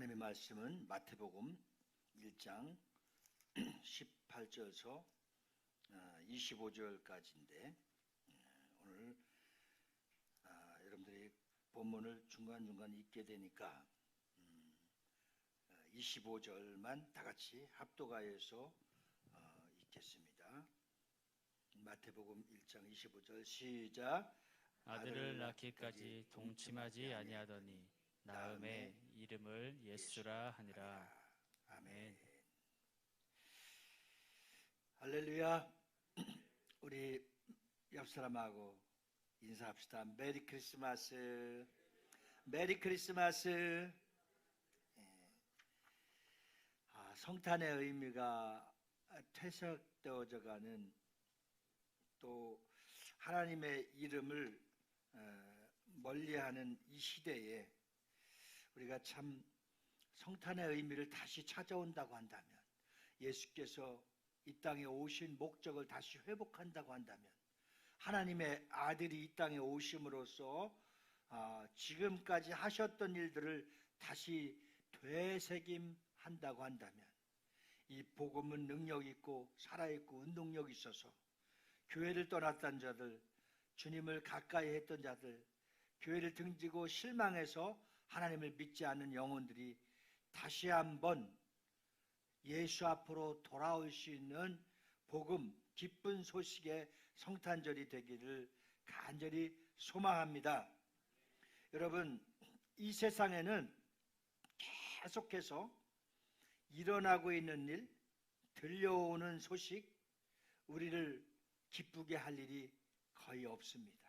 하나님의 말씀은 마태복음 1장 18절에서 25절까지인데 오늘 여러분들이 본문을 중간중간 읽게 되니까 25절만 다 같이 합독하여서 읽겠습니다. 마태복음 1장 25절 시작. 아들을 낳기까지 동침하지 아니하더니 나음에 이름을 예수라 하니라. 아멘. 할렐루야. 우리 옆 사람하고 인사합시다. 메리 크리스마스. 메리 크리스마스. 성탄의 의미가 퇴색되어져가는, 또 하나님의 이름을 멀리하는 이 시대에 우리가 참 성탄의 의미를 다시 찾아온다고 한다면, 예수께서 이 땅에 오신 목적을 다시 회복한다고 한다면, 하나님의 아들이 이 땅에 오심으로써 지금까지 하셨던 일들을 다시 되새김한다고 한다면, 이 복음은 능력 있고 살아있고 운동력이 있어서 교회를 떠났던 자들, 주님을 가까이 했던 자들, 교회를 등지고 실망해서 하나님을 믿지 않는 영혼들이 다시 한번 예수 앞으로 돌아올 수 있는 복음, 기쁜 소식의 성탄절이 되기를 간절히 소망합니다. 여러분, 이 세상에는 계속해서 일어나고 있는 일, 들려오는 소식, 우리를 기쁘게 할 일이 거의 없습니다.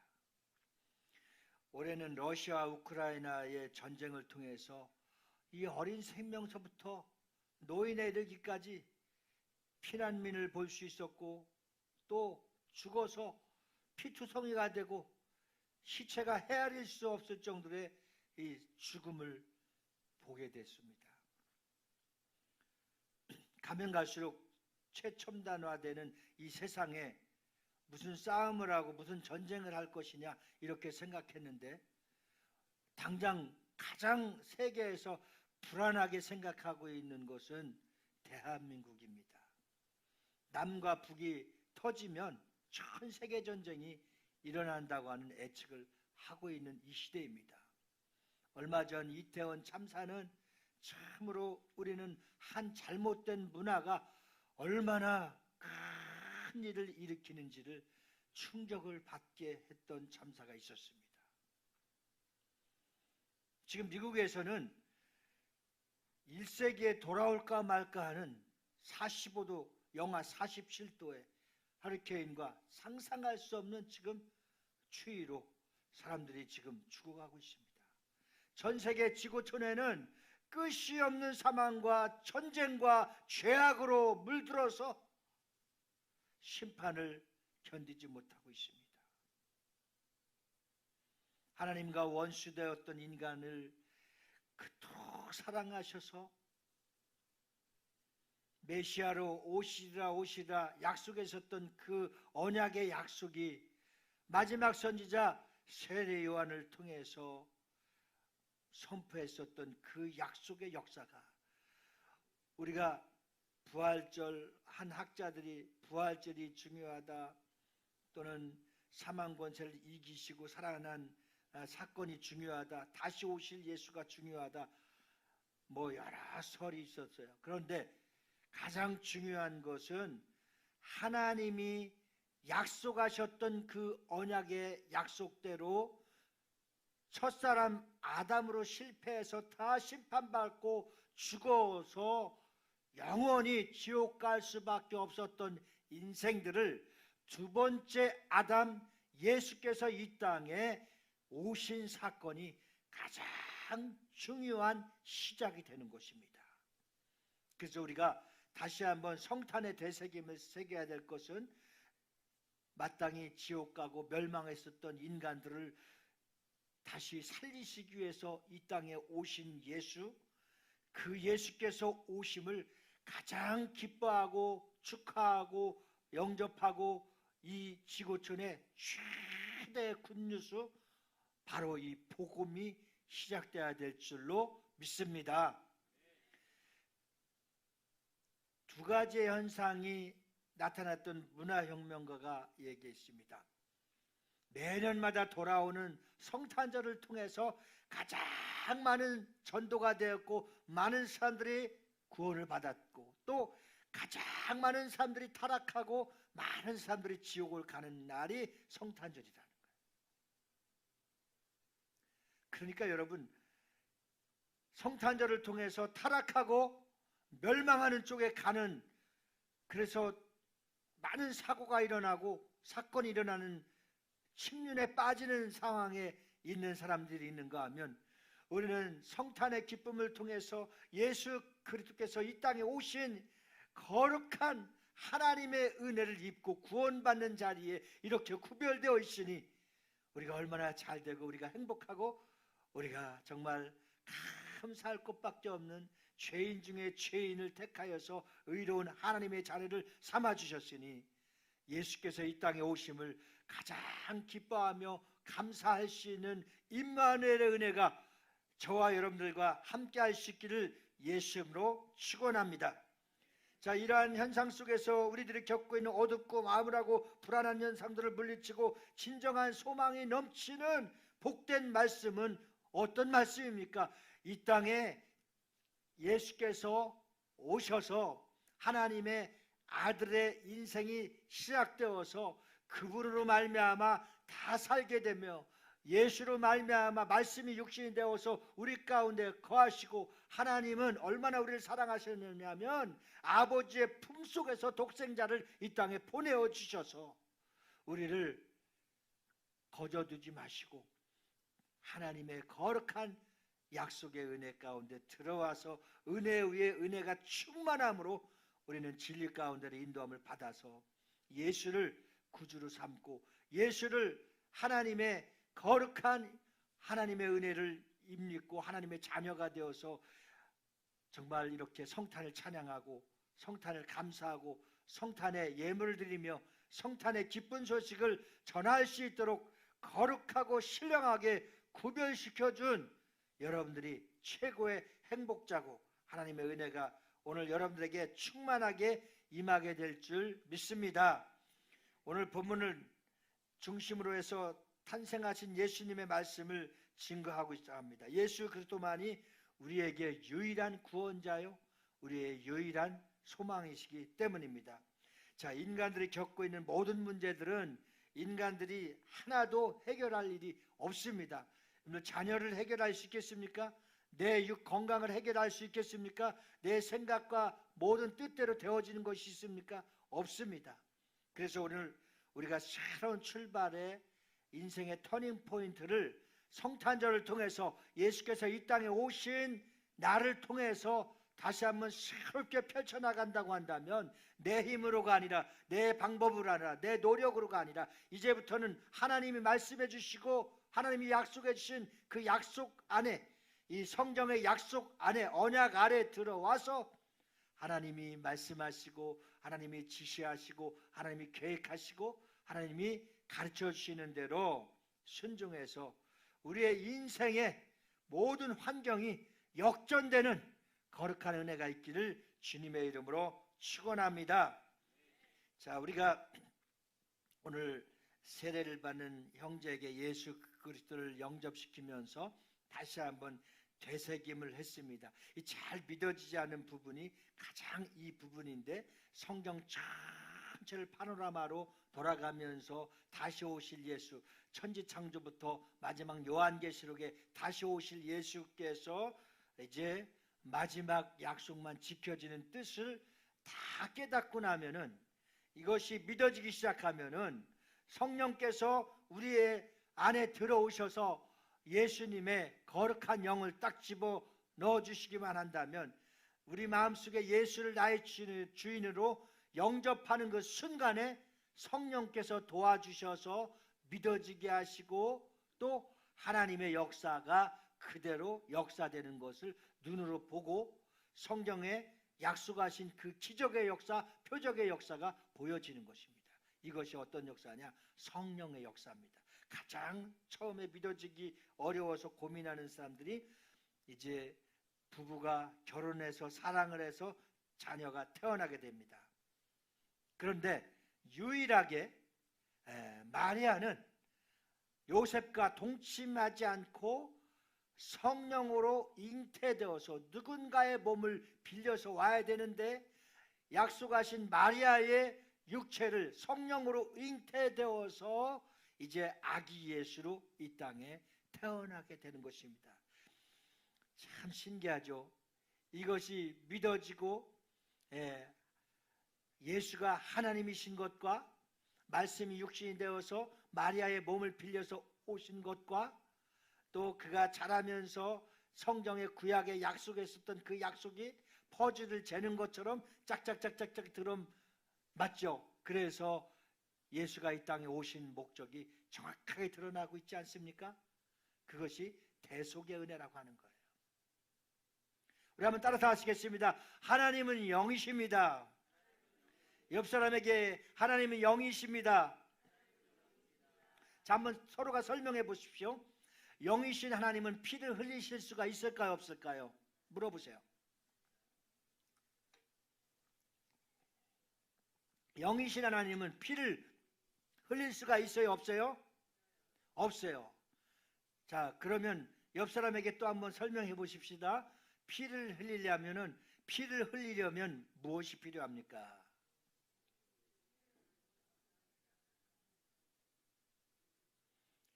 올해는 러시아와 우크라이나의 전쟁을 통해서 이 어린 생명서부터 노인에 이르기까지 피난민을 볼 수 있었고, 또 죽어서 피투성이가 되고 시체가 헤아릴 수 없을 정도의 이 죽음을 보게 됐습니다. 가면 갈수록 최첨단화되는 이 세상에 무슨 싸움을 하고 무슨 전쟁을 할 것이냐 이렇게 생각했는데, 당장 가장 세계에서 불안하게 생각하고 있는 것은 대한민국입니다. 남과 북이 터지면 전 세계 전쟁이 일어난다고 하는 예측을 하고 있는 이 시대입니다. 얼마 전 이태원 참사는 참으로 우리는 한 잘못된 문화가 얼마나 큰 일을 일으키는지를 충격을 받게 했던 참사가 있었습니다. 지금 미국에서는 1세기에 돌아올까 말까 하는 45도, 영하 47도의 허리케인과 상상할 수 없는 지금 추위로 사람들이 지금 죽어가고 있습니다. 전 세계 지구촌에는 끝이 없는 사망과 전쟁과 죄악으로 물들어서 심판을 견디지 못하고 있습니다. 하나님과 원수되었던 인간을 그토록 사랑하셔서 메시아로 오시리라 약속하셨던 그 언약의 약속이 마지막 선지자 세례 요한을 통해서 선포했었던 그 약속의 역사가, 우리가 부활절, 한 학자들이 부활절이 중요하다, 또는 사망 권세를 이기시고 살아난 사건이 중요하다, 다시 오실 예수가 중요하다, 뭐 여러 설이 있었어요. 그런데 가장 중요한 것은 하나님이 약속하셨던 그 언약의 약속대로 첫사람 아담으로 실패해서 다 심판받고 죽어서 영원히 지옥 갈 수밖에 없었던 인생들을 두 번째 아담 예수께서 이 땅에 오신 사건이 가장 중요한 시작이 되는 것입니다. 그래서 우리가 다시 한번 성탄의 되새김을 새겨야 될 것은, 마땅히 지옥 가고 멸망했었던 인간들을 다시 살리시기 위해서 이 땅에 오신 예수, 그 예수께서 오심을 가장 기뻐하고 축하하고 영접하고 이 지구촌의 최대의 굿뉴스, 바로 이 복음이 시작돼야 될 줄로 믿습니다. 두 가지의 현상이 나타났던 문화혁명가가 얘기했습니다. 매년마다 돌아오는 성탄절을 통해서 가장 많은 전도가 되었고 많은 사람들이 구원을 받았고 또 가장 많은 사람들이 타락하고 많은 사람들이 지옥을 가는 날이 성탄절이라는 거예요. 그러니까 여러분, 성탄절을 통해서 타락하고 멸망하는 쪽에 가는, 그래서 많은 사고가 일어나고 사건이 일어나는 침륜에 빠지는 상황에 있는 사람들이 있는가 하면, 우리는 성탄의 기쁨을 통해서 예수 그리스도께서 이 땅에 오신 거룩한 하나님의 은혜를 입고 구원받는 자리에 이렇게 구별되어 있으니 우리가 얼마나 잘되고 우리가 행복하고 우리가 정말 감사할 것밖에 없는 죄인 중에 죄인을 택하여서 의로운 하나님의 자녀를 삼아주셨으니 예수께서 이 땅에 오심을 가장 기뻐하며 감사할 수 있는 임마누엘의 은혜가 저와 여러분들과 함께 할 수 있기를 예수님으로 축원합니다. 자, 이러한 현상 속에서 우리들이 겪고 있는 어둡고 암울하고 불안한 현상들을 물리치고 진정한 소망이 넘치는 복된 말씀은 어떤 말씀입니까? 이 땅에 예수께서 오셔서 하나님의 아들의 인생이 시작되어서 그분으로 말미암아 다 살게 되며 예수로 말미암아 말씀이 육신이 되어서 우리 가운데 거하시고, 하나님은 얼마나 우리를 사랑하셨느냐면 아버지의 품속에서 독생자를 이 땅에 보내어 주셔서 우리를 거저두지 마시고 하나님의 거룩한 약속의 은혜 가운데 들어와서 은혜 위에 은혜가 충만함으로 우리는 진리 가운데로 인도함을 받아서 예수를 구주로 삼고 예수를 하나님의 거룩한 하나님의 은혜를 입고 하나님의 자녀가 되어서 정말 이렇게 성탄을 찬양하고 성탄을 감사하고 성탄의 예물을 드리며 성탄의 기쁜 소식을 전할 수 있도록 거룩하고 신령하게 구별시켜준 여러분들이 최고의 행복자고 하나님의 은혜가 오늘 여러분들에게 충만하게 임하게 될 줄 믿습니다. 오늘 본문을 중심으로 해서 탄생하신 예수님의 말씀을 증거하고 있어 합니다. 예수 그리스도만이 우리에게 유일한 구원자요 우리의 유일한 소망이시기 때문입니다. 자, 인간들이 겪고 있는 모든 문제들은 인간들이 하나도 해결할 일이 없습니다. 자녀를 해결할 수 있겠습니까? 내 육 건강을 해결할 수 있겠습니까? 내 생각과 모든 뜻대로 되어지는 것이 있습니까? 없습니다. 그래서 오늘 우리가 새로운 출발의 인생의 터닝 포인트를 성탄절을 통해서 예수께서 이 땅에 오신 나를 통해서 다시 한번 새롭게 펼쳐나간다고 한다면 내 힘으로가 아니라 내 방법으로 아니라 내 노력으로가 아니라 이제부터는 하나님이 말씀해 주시고 하나님이 약속해 주신 그 약속 안에, 이 성경의 약속 안에, 언약 아래 들어와서 하나님이 말씀하시고 하나님이 지시하시고 하나님이 계획하시고 하나님이 가르쳐 주시는 대로 순종해서 우리의 인생의 모든 환경이 역전되는 거룩한 은혜가 있기를 주님의 이름으로 축원합니다. 자, 우리가 오늘 세례를 받는 형제에게 예수 그리스도를 영접시키면서 다시 한번 되새김을 했습니다. 이 잘 믿어지지 않은 부분이 가장 이 부분인데, 성경 전체를 파노라마로 돌아가면서 다시 오실 예수, 천지창조부터 마지막 요한계시록에 다시 오실 예수께서 이제 마지막 약속만 지켜지는 뜻을 다 깨닫고 나면은, 이것이 믿어지기 시작하면은 성령께서 우리의 안에 들어오셔서 예수님의 거룩한 영을 딱 집어 넣어주시기만 한다면 우리 마음속에 예수를 나의 주인으로 영접하는 그 순간에 성령께서 도와주셔서 믿어지게 하시고 또 하나님의 역사가 그대로 역사되는 것을 눈으로 보고 성경에 약속하신 그 기적의 역사, 표적의 역사가 보여지는 것입니다. 이것이 어떤 역사냐? 성령의 역사입니다. 가장 처음에 믿어지기 어려워서 고민하는 사람들이 이제 부부가 결혼해서 사랑을 해서 자녀가 태어나게 됩니다. 그런데 유일하게 마리아는 요셉과 동침하지 않고 성령으로 잉태되어서 누군가의 몸을 빌려서 와야 되는데, 약속하신 마리아의 육체를 성령으로 잉태되어서 이제 아기 예수로 이 땅에 태어나게 되는 것입니다. 참 신기하죠. 이것이 믿어지고 예수가 하나님이신 것과 말씀이 육신이 되어서 마리아의 몸을 빌려서 오신 것과 또 그가 자라면서 성경의 구약에 약속했었던 그 약속이 퍼즐을 재는 것처럼 짝짝짝짝짝 들어맞죠. 그래서 예수가 이 땅에 오신 목적이 정확하게 드러나고 있지 않습니까? 그것이 대속의 은혜라고 하는 거예요. 우리 한번 따라서 하시겠습니다. 하나님은 영이십니다. 옆 사람에게 하나님은 영이십니다. 자, 한번 서로가 설명해 보십시오. 영이신 하나님은 피를 흘리실 수가 있을까요, 없을까요? 물어보세요. 영이신 하나님은 피를 흘릴 수가 있어요, 없어요? 없어요. 자, 그러면 옆 사람에게 또 한번 설명해 보십시다. 피를 흘리려면 무엇이 필요합니까?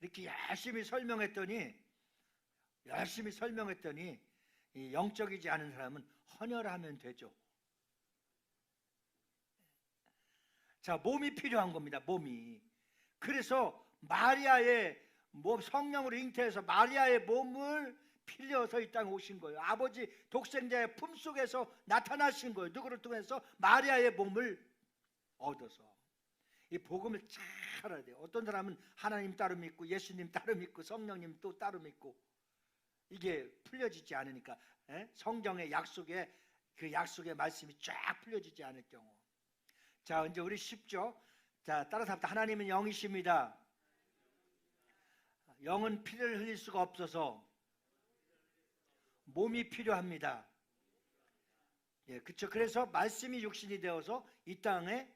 이렇게 열심히 설명했더니 이 영적이지 않은 사람은 헌혈하면 되죠. 자, 몸이 필요한 겁니다. 몸이. 그래서 마리아의 몸, 성령으로 잉태해서 마리아의 몸을 빌려서 이 땅에 오신 거예요. 아버지 독생자의 품속에서 나타나신 거예요. 누구를 통해서? 마리아의 몸을 얻어서. 이 복음을 잘 알아야 돼요. 어떤 사람은 하나님 따로 믿고 예수님 따로 믿고 성령님 또 따로 믿고 이게 풀려지지 않으니까, 성경의 약속에 그 약속의 말씀이 쫙 풀려지지 않을 경우. 자, 이제 우리 쉽죠? 자, 따라서 합시다. 하나님은 영이십니다. 영은 피를 흘릴 수가 없어서 몸이 필요합니다. 예, 그렇죠. 그래서 말씀이 육신이 되어서 이 땅에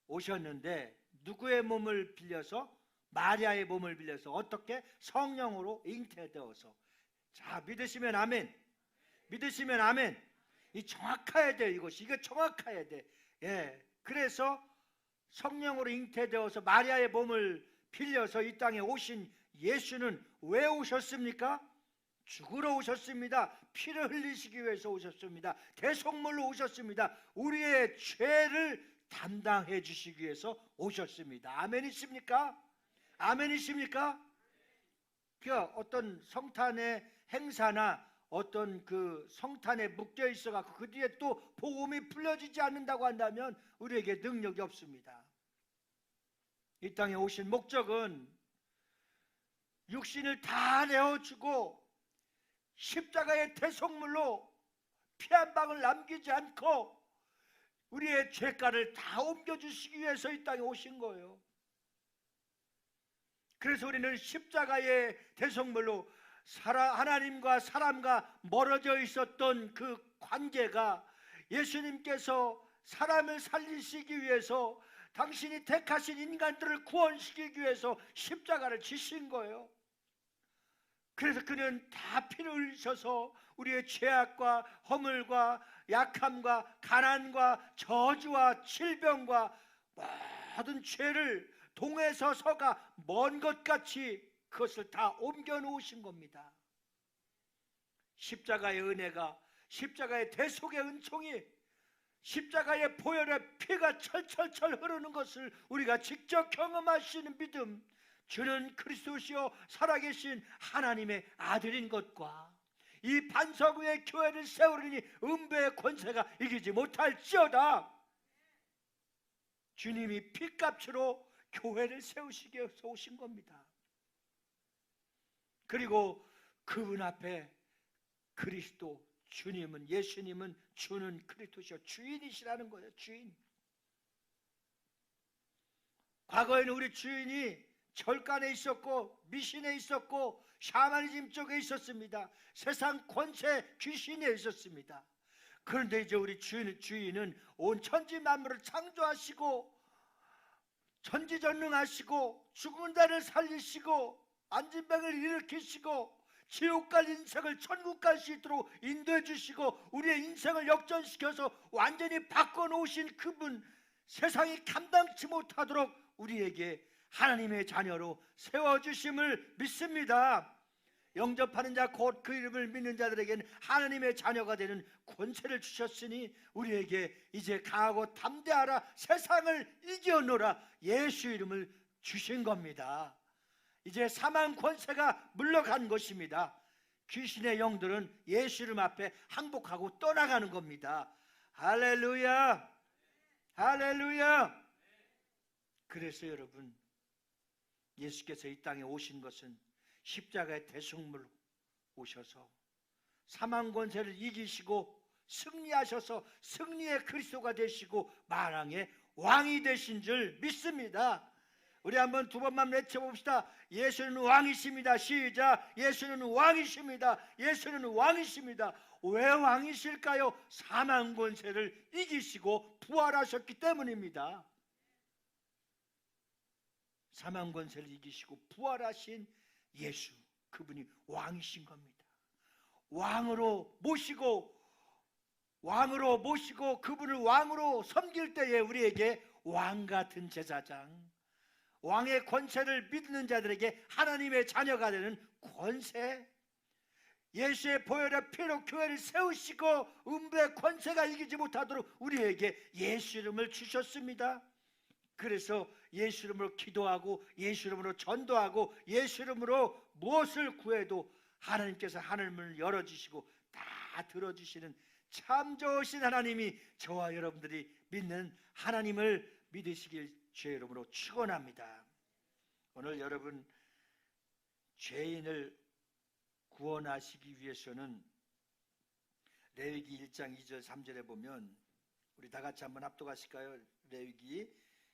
오셨는데 누구의 몸을 빌려서? 마리아의 몸을 빌려서. 어떻게? 성령으로 잉태되어서. 자, 믿으시면 아멘. 믿으시면 아멘. 이 정확해야 돼. 이것이. 이거 정확해야 돼. 예. 그래서 성령으로 잉태되어서 마리아의 몸을 빌려서 이 땅에 오신 예수는 왜 오셨습니까? 죽으러 오셨습니다. 피를 흘리시기 위해서 오셨습니다. 대속물로 오셨습니다. 우리의 죄를 담당해 주시기 위해서 오셨습니다. 아멘이십니까? 아멘이십니까? 그러니까 어떤 성탄의 행사나 어떤 그 성탄에 묶여 있어갖고 그 뒤에 또 복음이 풀려지지 않는다고 한다면 우리에게 능력이 없습니다. 이 땅에 오신 목적은 육신을 다 내어주고 십자가의 대속물로 피 한 방울 남기지 않고 우리의 죄가를 다 옮겨주시기 위해서 이 땅에 오신 거예요. 그래서 우리는 십자가의 대속물로 하나님과 사람과 멀어져 있었던 그 관계가 예수님께서 사람을 살리시기 위해서 당신이 택하신 인간들을 구원시키기 위해서 십자가를 지신 거예요. 그래서 그는 다 피를 흘리셔서 우리의 죄악과 허물과 약함과 가난과 저주와 질병과 모든 죄를 동에서 서가 먼 것 같이 그것을 다 옮겨 놓으신 겁니다. 십자가의 은혜가, 십자가의 대속의 은총이, 십자가의 보혈의 피가 철철철 흐르는 것을 우리가 직접 경험하시는 믿음, 주는 그리스도시요 살아계신 하나님의 아들인 것과 이 반석 위에 교회를 세우려니 음부의 권세가 이기지 못할지어다. 주님이 피값으로 교회를 세우시기 위해서 오신 겁니다. 그리고 그분 앞에 그리스도, 주님은, 예수님은, 주는 그리스도시요 주인이시라는 거예요. 주인. 과거에는 우리 주인이 절간에 있었고 미신에 있었고 샤머니즘 쪽에 있었습니다. 세상 권세 귀신에 있었습니다. 그런데 이제 우리 주인은 온 천지 만물을 창조하시고 전지전능하시고 죽은 자를 살리시고 안진병을 일으키시고 지옥 갈 인생을 천국 갈 수 있도록 인도해 주시고 우리의 인생을 역전시켜서 완전히 바꿔놓으신 그분, 세상이 감당치 못하도록 우리에게 하나님의 자녀로 세워주심을 믿습니다. 영접하는 자 곧 그 이름을 믿는 자들에게는 하나님의 자녀가 되는 권세를 주셨으니 우리에게 이제 강하고 담대하라, 세상을 이겨노라, 예수 이름을 주신 겁니다. 이제 사망 권세가 물러간 것입니다. 귀신의 영들은 예수 이름 앞에 항복하고 떠나가는 겁니다. 할렐루야, 할렐루야. 그래서 여러분, 예수께서 이 땅에 오신 것은 십자가의 대속물로 오셔서 사망 권세를 이기시고 승리하셔서 승리의 그리스도가 되시고 만왕의 왕이 되신 줄 믿습니다. 우리 한번 두 번만 외쳐봅시다. 예수는 왕이십니다. 시작. 예수는 왕이십니다. 예수는 왕이십니다. 왜 왕이실까요? 사망 권세를 이기시고 부활하셨기 때문입니다. 사망 권세를 이기시고 부활하신 예수, 그분이 왕이신 겁니다. 왕으로 모시고 그분을 왕으로 섬길 때에 우리에게 왕 같은 제사장, 왕의 권세를 믿는 자들에게 하나님의 자녀가 되는 권세, 예수의 보혈의 피로 교회를 세우시고 음부의 권세가 이기지 못하도록 우리에게 예수 이름을 주셨습니다. 그래서 예수 이름으로 기도하고 예수 이름으로 전도하고 예수 이름으로 무엇을 구해도 하나님께서 하늘문을 열어주시고 다 들어주시는 참 좋으신 하나님이 저와 여러분들이 믿는 하나님을 믿으시길 주의 이름으로 축원합니다. 오늘 여러분, 죄인을 구원하시기 위해서는 레위기 1장 2절 3절에 보면, 우리 다 같이 한번 합독하실까요? 레위기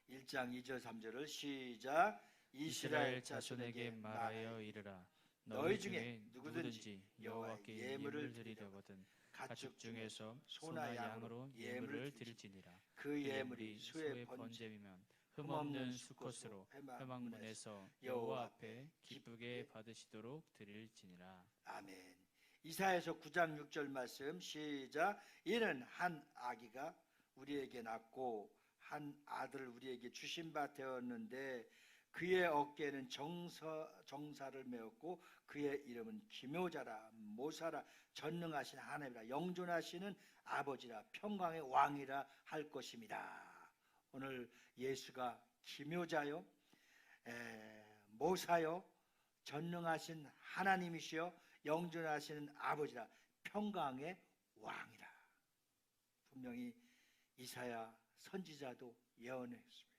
1장 2절 3절을 시작. 이스라엘 자손에게 말하여 이르라. 너희 중에 누구든지 여호와께 예물을 드리려거든 가축 중에서 소나 양으로 예물을 드릴지니라. 그 예물이 수의 번제이면 흠없는 수컷으로 회막문에서 여호와 앞에 기쁘게 받으시도록 드릴지니라. 아멘. 이사야서 9장 6절 말씀 시작. 이는 한 아기가 우리에게 낳고 한 아들을 우리에게 주신 바 되었는데 그의 어깨에는 정사를 메었고 그의 이름은 기묘자라, 모사라, 전능하신 하나님이라, 영존하시는 아버지라, 평강의 왕이라 할 것입니다. 오늘 예수가 기묘자요, 모사요, 전능하신 하나님이시여, 영존하시는 아버지라, 평강의 왕이라. 분명히 이사야 선지자도 예언했습니다.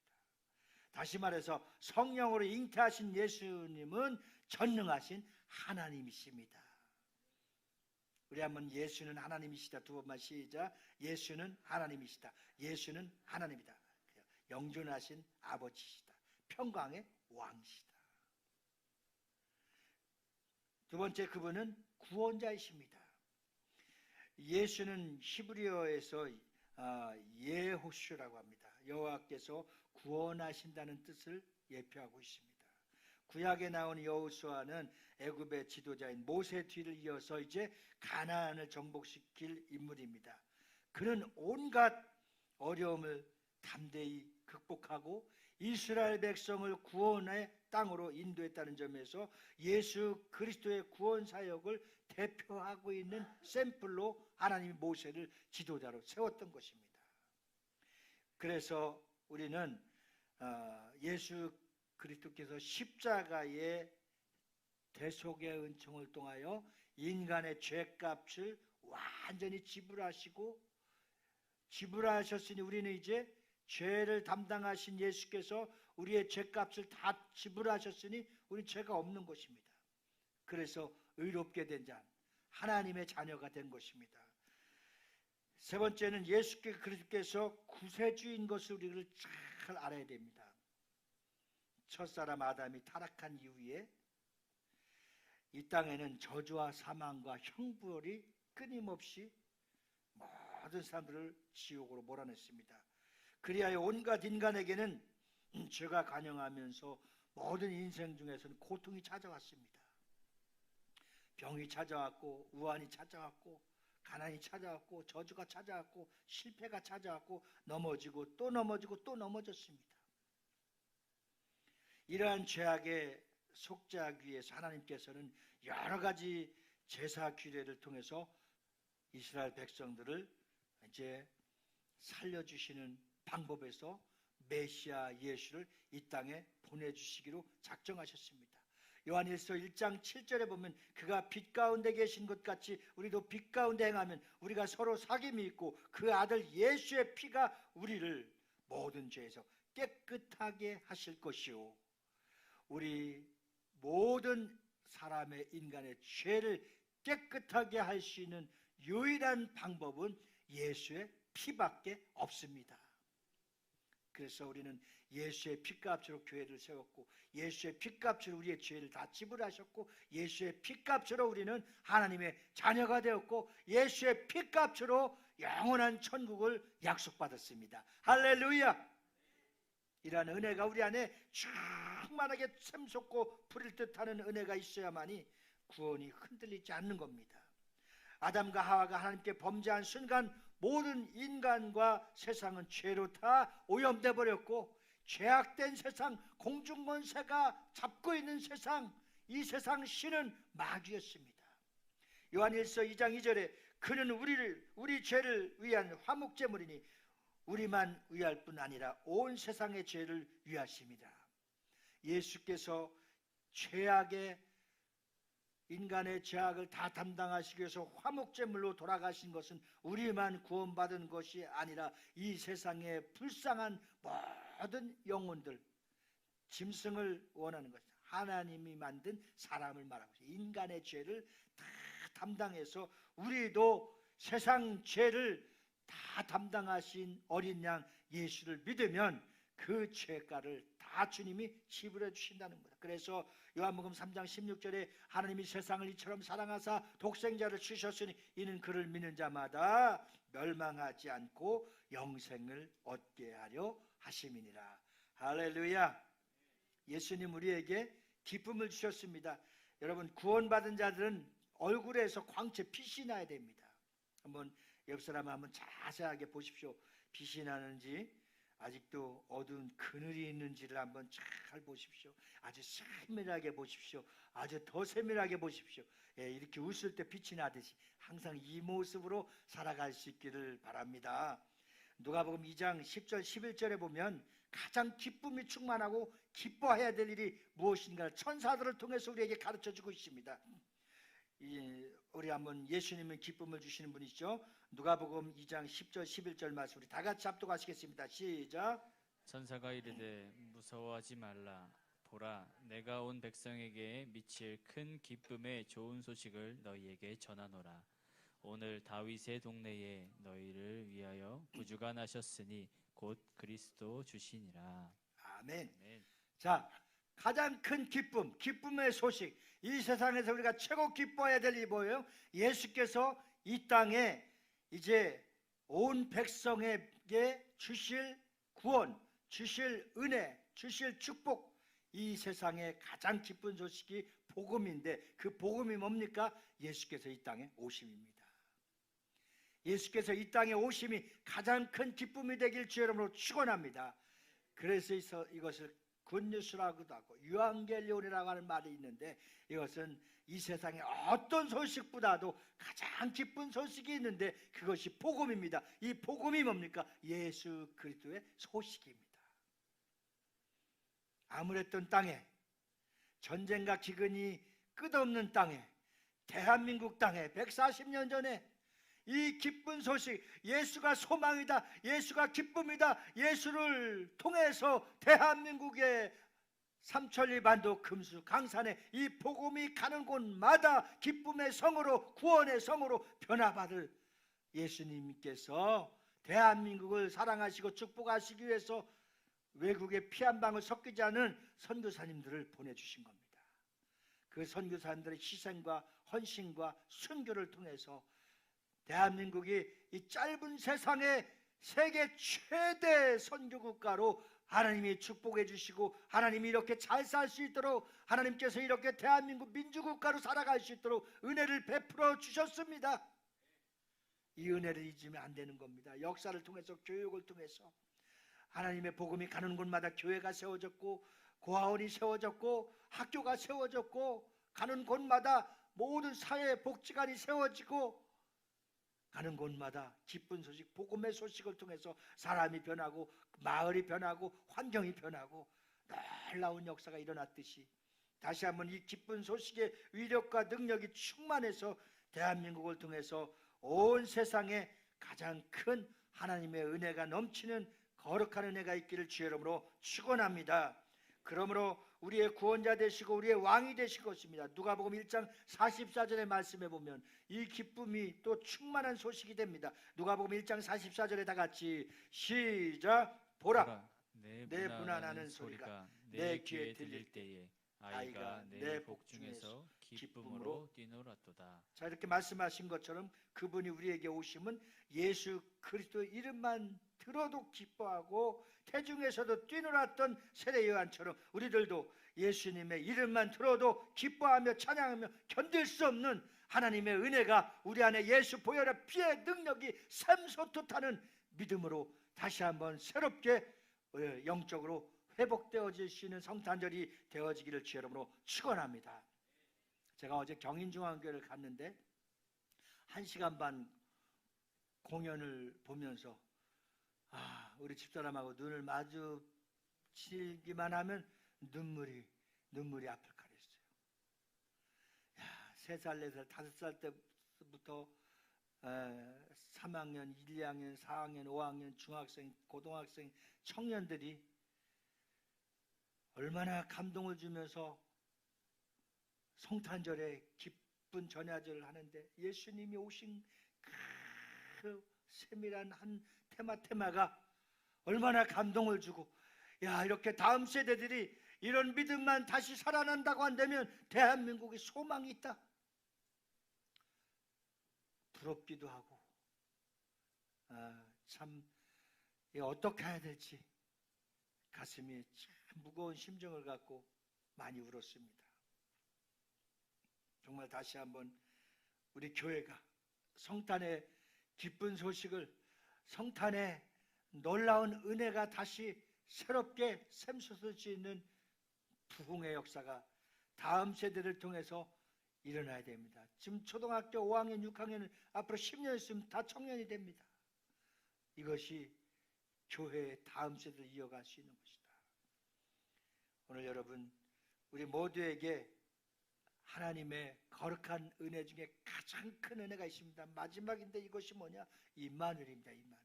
다시 말해서 성령으로 잉태하신 예수님은 전능하신 하나님이십니다. 우리 한번 예수는 하나님이시다 두 번만 시작. 예수는 하나님이시다. 예수는 하나님이다. 영존하신 아버지시다. 평강의 왕이시다. 두 번째, 그분은 구원자이십니다. 예수는 히브리어에서 예호슈라고 합니다. 여호와께서 구원하신다는 뜻을 예표하고 있습니다. 구약에 나온 여호수아는 애굽의 지도자인 모세 뒤를 이어서 이제 가나안을 정복시킬 인물입니다. 그는 온갖 어려움을 담대히 극복하고 이스라엘 백성을 구원의 땅으로 인도했다는 점에서 예수 그리스도의 구원 사역을 대표하고 있는 샘플로 하나님이 모세를 지도자로 세웠던 것입니다. 그래서 우리는 예수 그리스도께서 십자가의 대속의 은총을 통하여 인간의 죄값을 완전히 지불하셨으니 우리는 이제 죄를 담당하신 예수께서 우리의 죄값을 다 지불하셨으니 우리 죄가 없는 것입니다. 그래서 의롭게 된 자, 하나님의 자녀가 된 것입니다. 세 번째는 예수 그리스도께서 구세주인 것을 우리를 잘 알아야 됩니다. 첫사람 아담이 타락한 이후에 이 땅에는 저주와 사망과 형벌이 끊임없이 모든 사람들을 지옥으로 몰아냈습니다. 그리하여 온갖 인간에게는 죄가 관영하면서 모든 인생 중에서는 고통이 찾아왔습니다. 병이 찾아왔고, 우환이 찾아왔고, 가난이 찾아왔고, 저주가 찾아왔고, 실패가 찾아왔고, 넘어지고 또 넘어지고 또 넘어졌습니다. 이러한 죄악에 속죄하기 위해서 하나님께서는 여러 가지 제사 규례를 통해서 이스라엘 백성들을 이제 살려주시는 방법에서 메시아 예수를 이 땅에 보내주시기로 작정하셨습니다. 요한일서 1장 7절에 보면 그가 빛 가운데 계신 것 같이 우리도 빛 가운데 행하면 우리가 서로 사귐이 있고 그 아들 예수의 피가 우리를 모든 죄에서 깨끗하게 하실 것이요, 우리 모든 사람의 인간의 죄를 깨끗하게 할 수 있는 유일한 방법은 예수의 피밖에 없습니다. 그래서 우리는 예수의 피값으로 교회를 세웠고, 예수의 피값으로 우리의 죄를 다 지불하셨고, 예수의 피값으로 우리는 하나님의 자녀가 되었고, 예수의 피값으로 영원한 천국을 약속받았습니다. 할렐루야! 이러한 은혜가 우리 안에 충만하게 샘솟고 부릴 듯하는 은혜가 있어야만이 구원이 흔들리지 않는 겁니다. 아담과 하와가 하나님께 범죄한 순간 모든 인간과 세상은 죄로 다 오염돼 버렸고, 죄악된 세상, 공중권세가 잡고 있는 세상, 이 세상 신은 마귀였습니다. 요한일서 2장 2절에 그는 우리 죄를 위한 화목제물이니 우리만 위할 뿐 아니라 온 세상의 죄를 위하십니다. 예수께서 인간의 죄악을 다 담당하시기 위해서 화목제물로 돌아가신 것은 우리만 구원받은 것이 아니라 이 세상의 불쌍한 모든 영혼들, 짐승을 원하는 것입니다. 하나님이 만든 사람을 말하고 있어요. 인간의 죄를 다 담당해서 우리도 세상 죄를 다 담당하신 어린 양 예수를 믿으면 그 죄가를 다 주님이 지불해 주신다는 거다. 그래서 요한복음 3장 16절에 하나님이 세상을 이처럼 사랑하사 독생자를 주셨으니 이는 그를 믿는 자마다 멸망하지 않고 영생을 얻게 하려 하심이니라. 할렐루야! 예수님 우리에게 기쁨을 주셨습니다. 여러분, 구원받은 자들은 얼굴에서 광채 빛이 나야 됩니다. 한번 옆 사람 한번 자세하게 보십시오. 빛이 나는지, 아직도 어두운 그늘이 있는지를 한번 잘 보십시오. 아주 세밀하게 보십시오. 아주 더 세밀하게 보십시오. 이렇게 웃을 때 빛이 나듯이 항상 이 모습으로 살아갈 수 있기를 바랍니다. 누가복음 2장 10절 11절에 보면 가장 기쁨이 충만하고 기뻐해야 될 일이 무엇인가 천사들을 통해서 우리에게 가르쳐주고 있습니다. 우리 한번 예수님은 기쁨을 주시는 분이시죠. 누가복음 2장 10절 11절 말씀 우리 다 같이 합독하시겠습니다. 시작. 천사가 이르되 무서워하지 말라. 보라, 내가 온 백성에게 미칠 큰 기쁨의 좋은 소식을 너희에게 전하노라. 오늘 다윗의 동네에 너희를 위하여 구주가 나셨으니 곧 그리스도 주시니라. 아멘. 아멘. 자, 가장 큰 기쁨, 기쁨의 소식, 이 세상에서 우리가 최고 기뻐해야 될 일이 뭐예요? 예수께서 이 땅에 이제 온 백성에게 주실 구원, 주실 은혜, 주실 축복, 이 세상의 가장 기쁜 소식이 복음인데 그 복음이 뭡니까? 예수께서 이 땅에 오심입니다. 예수께서 이 땅에 오심이 가장 큰 기쁨이 되길 주의 이름으로 축원합니다. 그래서 이것을 굿뉴스라고도 하고 유앙겔리온이라고 하는 말이 있는데, 이것은 이 세상의 어떤 소식보다도 가장 기쁜 소식이 있는데 그것이 복음입니다. 이 복음이 뭡니까? 예수 그리스도의 소식입니다. 아무랬던 땅에, 전쟁과 기근이 끝없는 땅에, 대한민국 땅에 140년 전에 이 기쁜 소식, 예수가 소망이다, 예수가 기쁨이다, 예수를 통해서 대한민국의 삼천리 반도 금수 강산에 이 복음이 가는 곳마다 기쁨의 성으로, 구원의 성으로 변화받을 예수님께서 대한민국을 사랑하시고 축복하시기 위해서 외국에 피 한 방울 섞이지 않은 선교사님들을 보내주신 겁니다. 그 선교사님들의 희생과 헌신과 순교를 통해서 대한민국이 이 짧은 세상에 세계 최대 선교국가로 하나님이 축복해 주시고 하나님이 이렇게 잘 살 수 있도록 하나님께서 이렇게 대한민국 민주국가로 살아갈 수 있도록 은혜를 베풀어 주셨습니다. 이 은혜를 잊으면 안 되는 겁니다. 역사를 통해서, 교육을 통해서 하나님의 복음이 가는 곳마다 교회가 세워졌고 고아원이 세워졌고 학교가 세워졌고 가는 곳마다 모든 사회복지관이 세워지고 가는 곳마다 기쁜 소식, 복음의 소식을 통해서 사람이 변하고 마을이 변하고 환경이 변하고 놀라운 역사가 일어났듯이 다시 한번 이 기쁜 소식의 위력과 능력이 충만해서 대한민국을 통해서 온 세상에 가장 큰 하나님의 은혜가 넘치는 거룩한 은혜가 있기를 주의 이름으로 축원합니다. 그러므로 우리의 구원자 되시고 우리의 왕이 되실 것입니다. 누가복음 1장 44절의 말씀에 보면 이 기쁨이 또 충만한 소식이 됩니다. 누가복음 1장 44절에 다 같이 시작. 보라, 내 분한하는 소리가 내 귀에 들릴 때에 아이가 내 복중에서 기쁨으로 뛰놀았도다. 자, 이렇게 말씀하신 것처럼 그분이 우리에게 오심은 예수 그리스도 이름만 들어도 기뻐하고 태중에서도 뛰놀았던 세례 요한처럼 우리들도 예수님의 이름만 들어도 기뻐하며 찬양하며 견딜 수 없는 하나님의 은혜가 우리 안에 예수 보혈의 피의 능력이 샘솟듯하는 믿음으로 다시 한번 새롭게 영적으로 회복되어질 수 있는 성탄절이 되어지기를 주의 이름으로 축원합니다. 제가 어제 경인중앙교회를 갔는데 1시간 반 공연을 보면서 우리 집사람하고 눈을 마주치기만 하면 눈물이 앞을 가렸어요. 3살, 4살, 5살 때부터 3학년, 1, 2학년, 4학년, 5학년, 중학생, 고등학생, 청년들이 얼마나 감동을 주면서 성탄절에 기쁜 전야절을 하는데 예수님이 오신 그 세밀한 한 테마가 얼마나 감동을 주고 이렇게 다음 세대들이 이런 믿음만 다시 살아난다고 한다면 대한민국에 소망이 있다. 부럽기도 하고 참 어떻게 해야 될지 가슴이 참 무거운 심정을 갖고 많이 울었습니다. 정말 다시 한번 우리 교회가 성탄의 기쁜 소식을, 성탄의 놀라운 은혜가 다시 새롭게 샘솟을 수 있는 부흥의 역사가 다음 세대를 통해서 일어나야 됩니다. 지금 초등학교 5학년, 6학년은 앞으로 10년 있으면 다 청년이 됩니다. 이것이 교회의 다음 세대를 이어갈 수 있는 것이다. 오늘 여러분, 우리 모두에게 하나님의 거룩한 은혜 중에 가장 큰 은혜가 있습니다. 마지막인데 이것이 뭐냐? 임마누엘입니다. 임마누엘.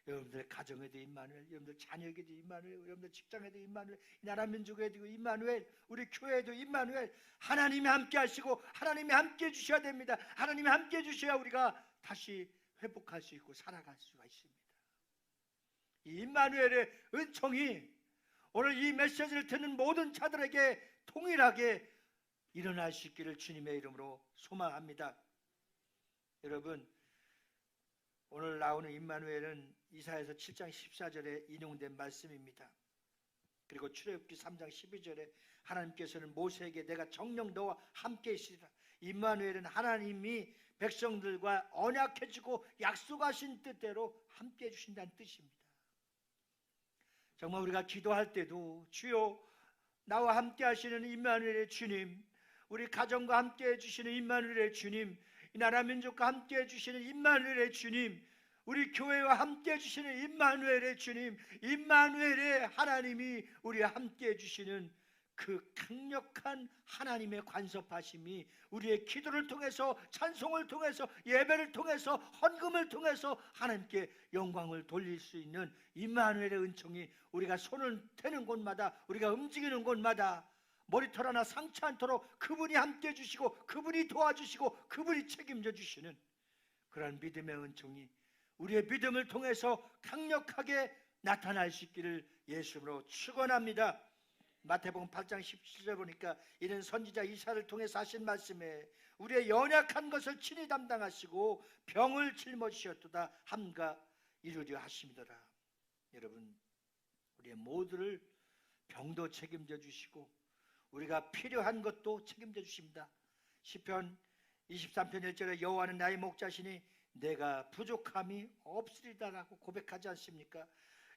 여러분들 가정에도 임마누엘, 여러분들 자녀에게도 임마누엘, 여러분들 직장에도 임마누엘, 나라 민족에도 임마누엘, 우리 교회에도 임마누엘. 하나님이 함께 하시고 하나님이 함께 해주셔야 됩니다. 하나님이 함께 해주셔야 우리가 다시 회복할 수 있고 살아갈 수가 있습니다. 이 임마누엘의 은총이 오늘 이 메시지를 듣는 모든 자들에게 동일하게 일어날 수 있기를 주님의 이름으로 소망합니다. 여러분, 오늘 나오는 임마누엘은 이사야서 7장 14절에 인용된 말씀입니다. 그리고 출애굽기 3장 12절에 하나님께서는 모세에게 내가 정녕 너와 함께 있으리라. 임마누엘은 하나님이 백성들과 언약해주고 약속하신 뜻대로 함께 해주신다는 뜻입니다. 정말 우리가 기도할 때도 주여 나와 함께 하시는 임마누엘의 주님, 우리 가정과 함께 해주시는 임마누엘의 주님, 이 나라 민족과 함께 해주시는 임마누엘의 주님, 우리 교회와 함께 해주시는 임마누엘의 주님, 임마누엘의 하나님이 우리와 함께 해주시는 그 강력한 하나님의 간섭하심이 우리의 기도를 통해서, 찬송을 통해서, 예배를 통해서, 헌금을 통해서 하나님께 영광을 돌릴 수 있는 임마누엘의 은총이 우리가 손을 대는 곳마다, 우리가 움직이는 곳마다 머리털 하나 상치 않도록 그분이 함께 해주시고 그분이 도와주시고 그분이 책임져 주시는 그런 믿음의 은총이 우리의 믿음을 통해서 강력하게 나타날 수 있기를 예수님으로 축원합니다. 마태복음 8장 17절 보니까 이는 선지자 이사야를 통해서 하신 말씀에 우리의 연약한 것을 친히 담당하시고 병을 짊어지셨도다 함과 이루려 하심이더라. 여러분, 우리의 모두를 병도 책임져 주시고 우리가 필요한 것도 책임져 주십니다. 시편 23편 1절에 여호와는 나의 목자시니 내가 부족함이 없으리다라고 고백하지 않습니까?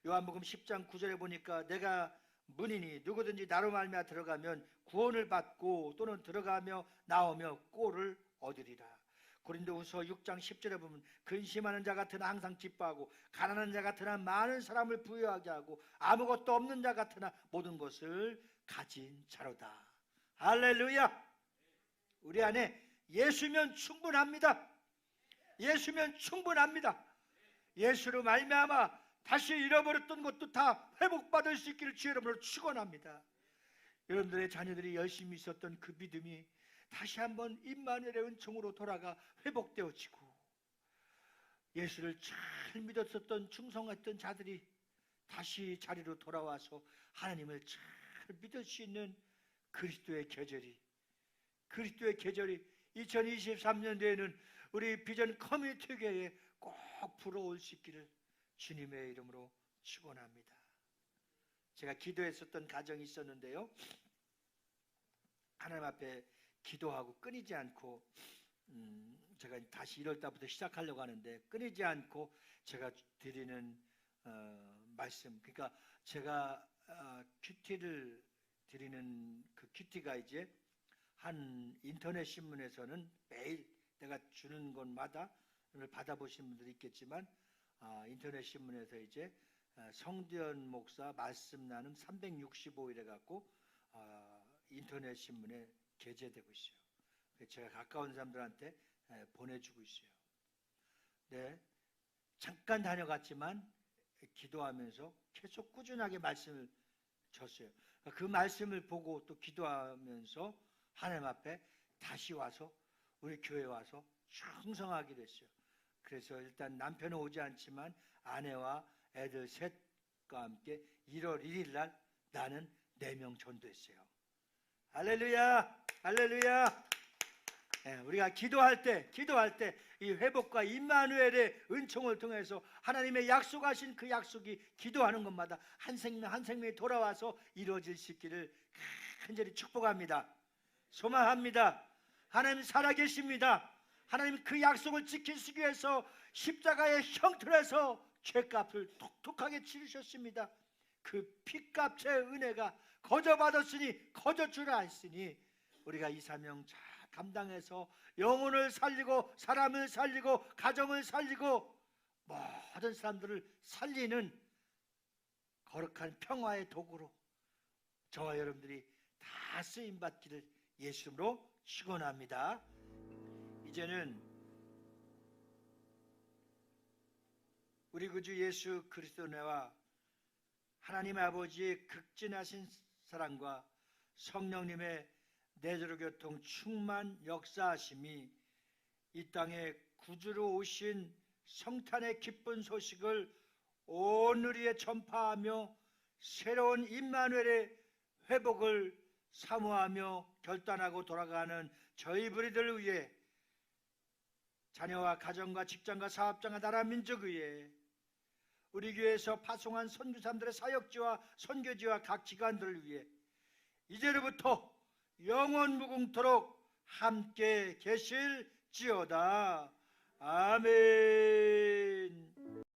요한복음 10장 9절에 보니까 내가 문이니 누구든지 나로 말미암아 들어가면 구원을 받고 또는 들어가며 나오며 꼴을 얻으리라. 고린도후서 6장 10절에 보면 근심하는 자 같으나 항상 기뻐하고 가난한 자 같으나 많은 사람을 부유하게 하고 아무것도 없는 자 같으나 모든 것을 가진 자로다. 할렐루야. 우리 안에 예수면 충분합니다. 예수면 충분합니다. 예수로 말미암아 다시 잃어버렸던 것도 다 회복받을 수 있기를 주의 이름으로 축원합니다. 여러분들의 자녀들이 열심히 있었던 그 믿음이 다시 한번 임마누엘의 은총으로 돌아가 회복되어지고 예수를 잘 믿었었던 충성했던 자들이 다시 자리로 돌아와서 하나님을 잘 믿을 수 있는 그리스도의 계절이 2023년도에는 우리 비전 커뮤니티 교회에 꼭 불어올 수 있기를 주님의 이름으로 축원합니다. 제가 기도했었던 가정이 있었는데요. 하나님 앞에 기도하고 끊이지 않고 제가 다시 1월달부터 시작하려고 하는데 끊이지 않고 제가 드리는 말씀, 그러니까 제가 큐티를 드리는 그 큐티가 이제 한 인터넷 신문에서는 매일 내가 주는 곳마다 오늘 받아보신 분들이 있겠지만 인터넷 신문에서 이제 성대현 목사 말씀 나눔 365일 해갖고 인터넷 신문에 게재되고 있어요. 제가 가까운 사람들한테 보내주고 있어요. 네, 잠깐 다녀갔지만 기도하면서 계속 꾸준하게 말씀을 줬어요. 그 말씀을 보고 또 기도하면서 하나님 앞에 다시 와서 우리 교회 와서 충성하기로 했어요. 그래서 일단 남편은 오지 않지만 아내와 애들 셋과 함께 1월 1일 날 나는 4명 전도했어요. 할렐루야, 할렐루야. 네, 우리가 기도할 때 이 회복과 임마누엘의 은총을 통해서 하나님의 약속하신 그 약속이 기도하는 것마다 한 생명이 돌아와서 이루어질 수 있기를 간절히 축복합니다. 소망합니다. 하나님 살아계십니다. 하나님 그 약속을 지키시기 위해서 십자가의 형틀에서 죄값을 톡톡하게 치르셨습니다. 그 피값의 은혜가 거저 받았으니 거저 주라 했으니 우리가 이 사명 잘 감당해서 영혼을 살리고 사람을 살리고 가정을 살리고 모든 사람들을 살리는 거룩한 평화의 도구로 저와 여러분들이 다 쓰임받기를 예수 이름으로 축원합니다. 이제는 우리 구주 예수 그리스도 은혜와 하나님 아버지의 극진하신 사랑과 성령님의 내주로 교통 충만 역사하심이 이 땅에 구주로 오신 성탄의 기쁜 소식을 온 누리에 전파하며 새로운 임마누엘의 회복을 사모하며 결단하고 돌아가는 저희 부리들 위해 자녀와 가정과 직장과 사업장과 나라 민족 위에 우리 교회에서 파송한 선교사람들의 사역지와 선교지와 각 기관들을 위해 이제로부터 영원 무궁토록 함께 계실지어다.